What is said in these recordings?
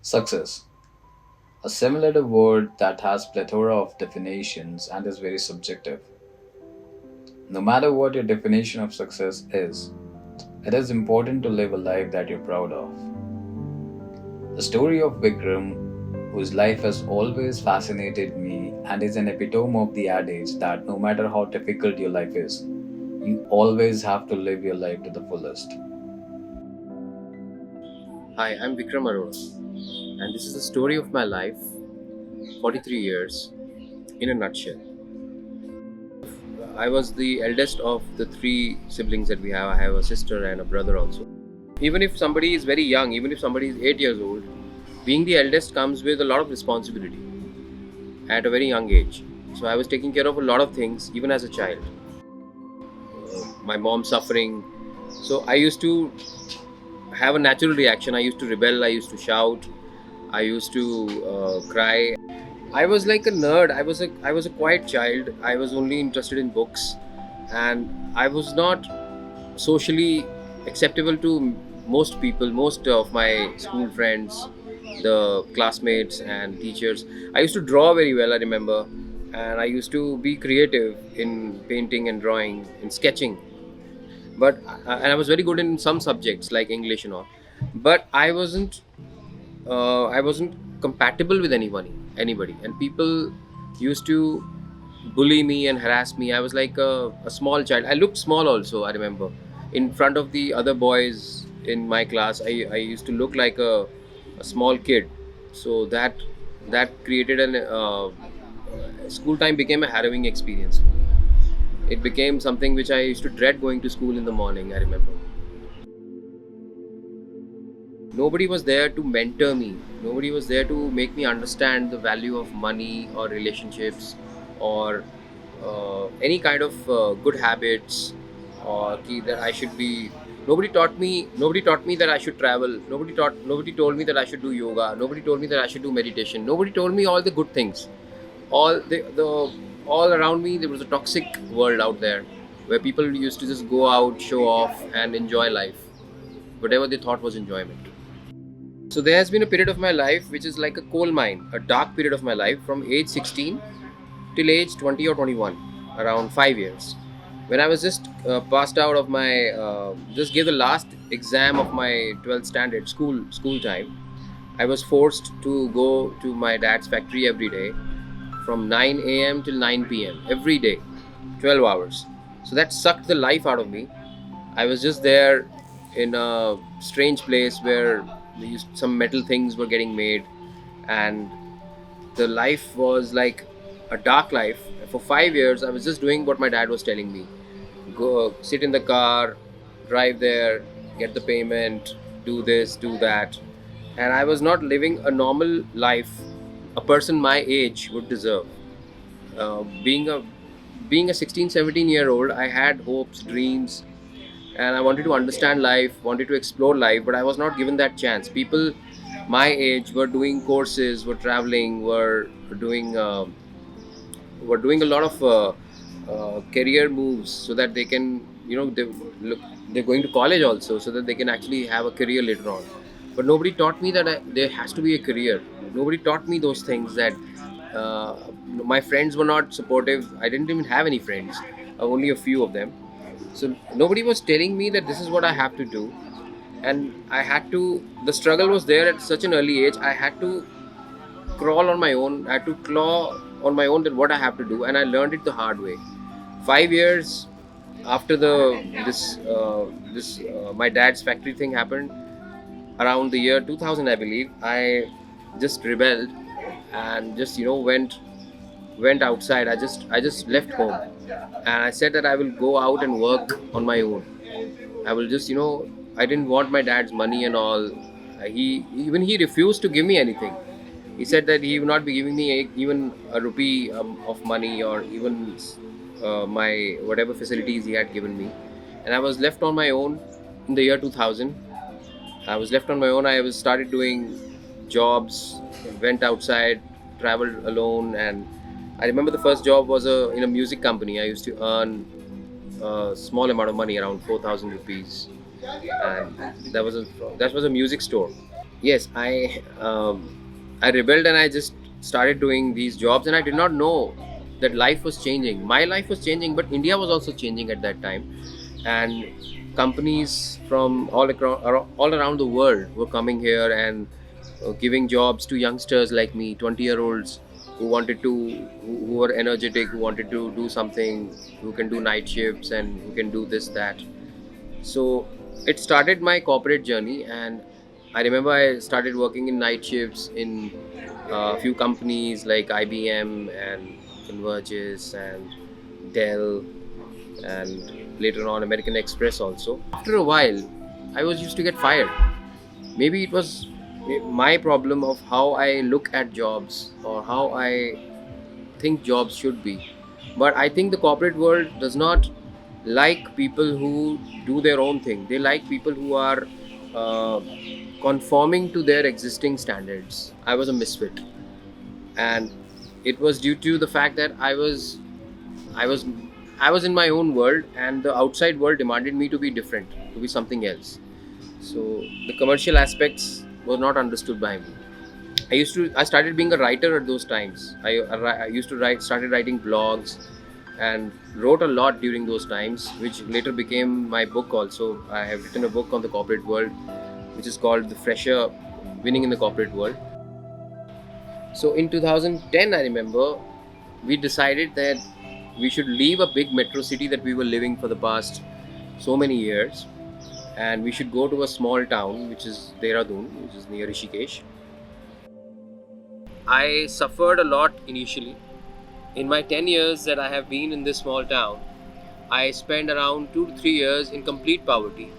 Success, a similar word that has plethora of definitions and is very subjective. No matter what your definition of success is, it is important to live a life that you're proud of. The story of Vikram, whose life has always fascinated me and is an epitome of the adage that no matter how difficult your life is, you always have to live your life to the fullest. Hi, I'm Vikram Arora, and this is the story of my life, 43 years, in a nutshell. I was the eldest of the three siblings that we have. I have a sister and a brother also. Even if somebody is very young, even if somebody is 8 years old, being the eldest comes with a lot of responsibility at a very young age. So I was taking care of a lot of things, even as a child. My mom suffering. So I used to have a natural reaction. I used to rebel, I used to shout, I used to cry. I was like a nerd. I was a quiet child. I was only interested in books, and I was not socially acceptable to most people, most of my school friends, the classmates and teachers. I used to draw very well, I remember, and I used to be creative in painting and drawing and sketching. But and I was very good in some subjects like English and all. But I wasn't compatible with anybody, and people used to bully me and harass me. I was like a small child. I looked small also. I remember, in front of the other boys in my class, I used to look like a small kid. So that created an school time became a harrowing experience for me. It became something which I used to dread going to school in the morning. I remember. Nobody was there to mentor me. Nobody was there to make me understand the value of money or relationships or any kind of good habits or that I should be. Nobody taught me. Nobody taught me that I should travel. Nobody told me that I should do yoga. Nobody told me that I should do meditation. Nobody told me all the good things. The all around me there was a toxic world out there where people used to just go out, show off, and enjoy life. Whatever they thought was enjoyment. So there has been a period of my life which is like a coal mine, a dark period of my life from age 16 till age 20 or 21, around 5 years. When I was just passed out of my, just gave the last exam of my 12th standard school time, I was forced to go to my dad's factory every day from 9 a.m. till 9 p.m. every day, 12 hours. So that sucked the life out of me. I was just there in a strange place where some metal things were getting made, and the life was like a dark life. For 5 years, I was just doing what my dad was telling me: go sit in the car, drive there, get the payment, do this, do that. And I was not living a normal life a person my age would deserve. Uh, being a being a 16, 17-year old, I had hopes, dreams, and I wanted to understand life, wanted to explore life, but I was not given that chance. People my age were doing courses, were traveling, doing were doing a lot of career moves so that they can, they're going to college also so that they can actually have a career later on. But nobody taught me that there has to be a career. Nobody taught me those things. That uh, my friends were not supportive. I didn't even have any friends, only a few of them. So nobody was telling me that this is what I have to do, and I had to. The struggle was there at such an early age. I had to crawl on my own. I had to claw on my own that what I have to do, and I learned it the hard way. 5 years after my dad's factory thing happened, around the year 2000, I believe, I just rebelled and just went outside. I just left home, and I said that I will go out and work on my own. I will just, I didn't want my dad's money and all. He refused to give me anything. He said that he would not be giving me even a rupee of money, or even my whatever facilities he had given me. And I was left on my own in the year 2000. I was left on my own. I was started doing jobs, went outside, traveled alone, and I remember the first job was in a music company. I used to earn a small amount of money, around 4,000 rupees, and that was a music store. Yes, I rebelled and I just started doing these jobs, and I did not know that life was changing. My life was changing, but India was also changing at that time, and companies from all around the world were coming here and giving jobs to youngsters like me, 20-year-olds who were energetic, who wanted to do something, who can do night shifts and who can do this that. So it started my corporate journey, and I remember I started working in night shifts in a few companies like IBM and Convergys and Dell, and later on American Express also. After a while, I was used to get fired. Maybe it was my problem of how I look at jobs or how I think jobs should be. But I think the corporate world does not like people who do their own thing. They like people who are uh, conforming to their existing standards. I was a misfit, and it was due to the fact that I was I was in my own world, and the outside world demanded me to be different, to be something else. So the commercial aspects were not understood by me. I started being a writer at those times. I used to started writing blogs and wrote a lot during those times, which later became my book also. I have written a book on the corporate world, which is called The Fresher, Winning in the Corporate World. So in 2010, I remember we decided that we should leave a big metro city that we were living for the past so many years, and we should go to a small town which is Dehradun, which is near Rishikesh. I suffered a lot initially. In my 10 years that I have been in this small town, I spent around 2 to 3 years in complete poverty.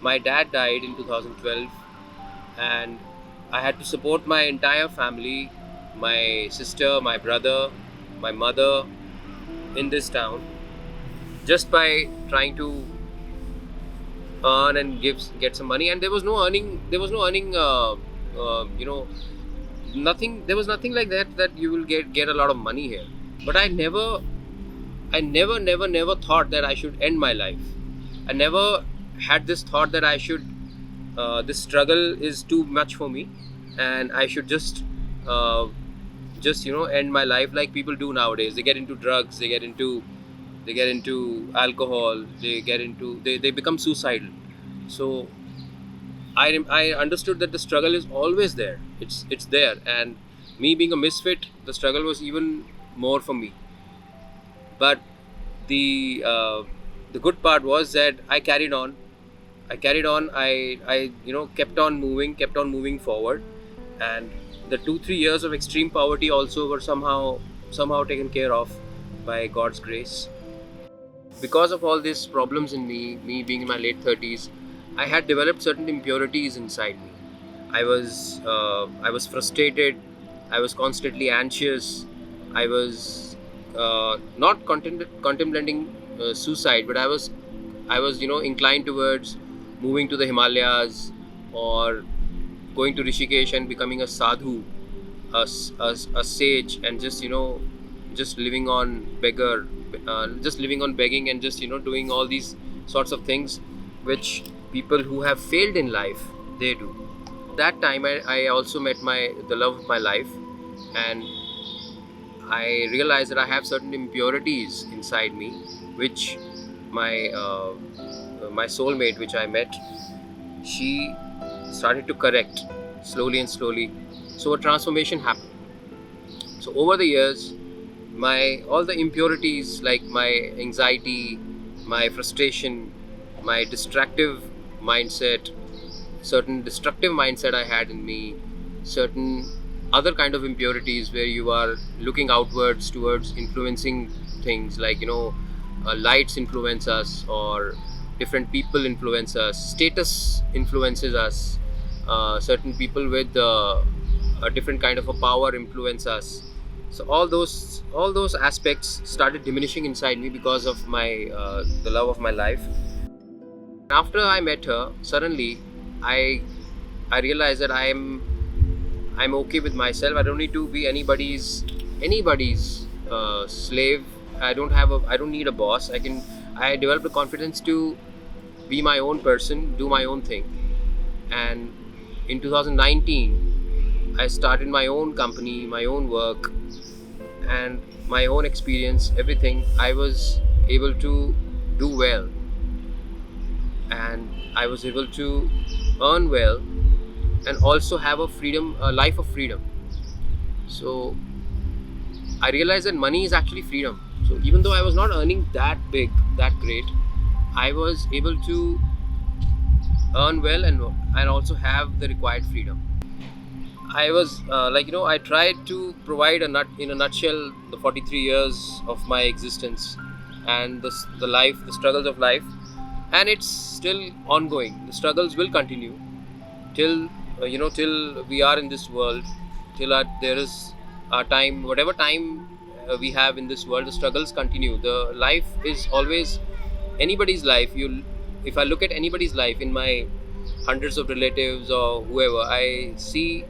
My dad died in 2012, and I had to support my entire family, my sister, my brother, my mother, in this town, just by trying to earn and get some money. And there was no earning, you know, nothing, there was nothing like that that you will get a lot of money here. But I never thought that I should end my life. I never had this thought that I should, this struggle is too much for me, and I should uh, just end my life like people do nowadays. They get into drugs, they get into alcohol, they become suicidal. So I understood that the struggle is always there. It's there, and me being a misfit, the struggle was even more for me. But the uh, the good part was that I carried on. I carried on. I kept on moving forward, and the 2 3 years of extreme poverty also were somehow taken care of by God's grace. Because of all these problems in me being in my late 30s, I had developed certain impurities inside me. I was frustrated. I was constantly anxious. I was not contemplating suicide, but I was inclined towards moving to the Himalayas, or going to Rishikesh and becoming a sadhu, a sage, and just living on just living on begging, and just doing all these sorts of things which people who have failed in life, they do. That time I also met the love of my life, and I realized that I have certain impurities inside me, which my my soulmate, which I met, she started to correct slowly and slowly. So a transformation happened. So over the years, my all the impurities like my anxiety, my frustration, my distractive mindset, certain destructive mindset I had in me, certain other kind of impurities where you are looking outwards towards influencing things like lights influence us, or different people influence us, status influences us, certain people with a different kind of a power influence us. So all those aspects started diminishing inside me because of my the love of my life. After I met her, suddenly I I realized that I'm okay with myself. I don't need to be anybody's slave. I don't need a boss. I developed the confidence to be my own person, do my own thing, and in 2019, I started my own company, my own work, and my own experience, everything. I was able to do well, and I was able to earn well, and also have a life of freedom. So I realized that money is actually freedom. So even though I was not earning that big, that great, I was able to earn well and also have the required freedom. I was I tried to provide in a nutshell the 43 years of my existence and the life, the struggles of life, and it's still ongoing. The struggles will continue till till we are in this world, till there is our time, whatever time we have in this world. The struggles continue. The life is always anybody's life. You, if I look at anybody's life in my hundreds of relatives or whoever, I see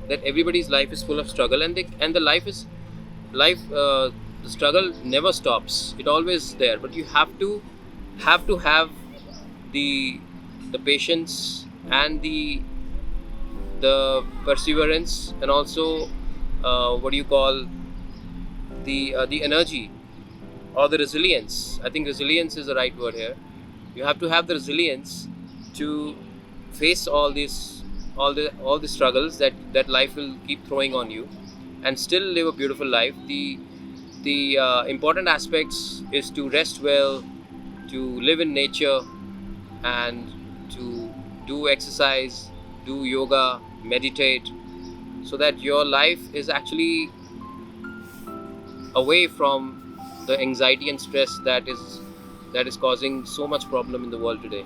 that everybody's life is full of struggle, and the life is life. The struggle never stops. It always there, but you have the patience and the perseverance, and also what do you call, the energy or the resilience. I think resilience is the right word here. You have to have the resilience to face all the struggles that life will keep throwing on you, and still live a beautiful life. The important aspects is to rest well, to live in nature, and to do exercise, do yoga, meditate, so that your life is actually away from the anxiety and stress that is causing so much problem in the world today.